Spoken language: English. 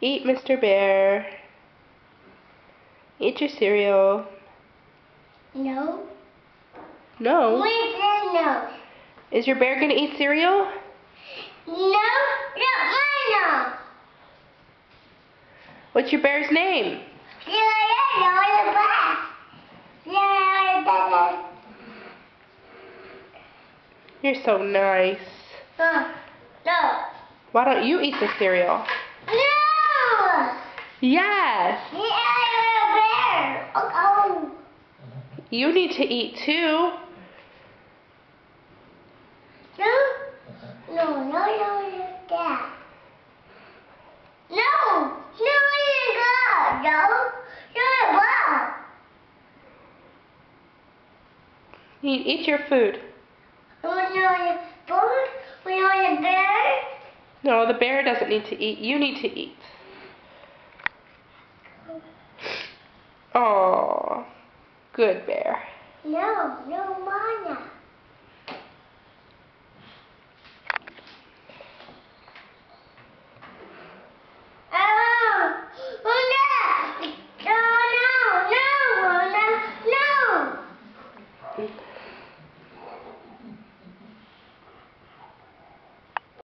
Eat, Mr. Bear. Eat your cereal. No. No? No. Is your bear gonna eat cereal? No, no. What's your bear's name? You're so nice. No. Why don't you eat the cereal? No. Yes. Yeah, oh. You need to eat too. No, Dad. No, Eat your food. No, the bear doesn't need to eat. You need to eat. Oh, good bear. No, Mama.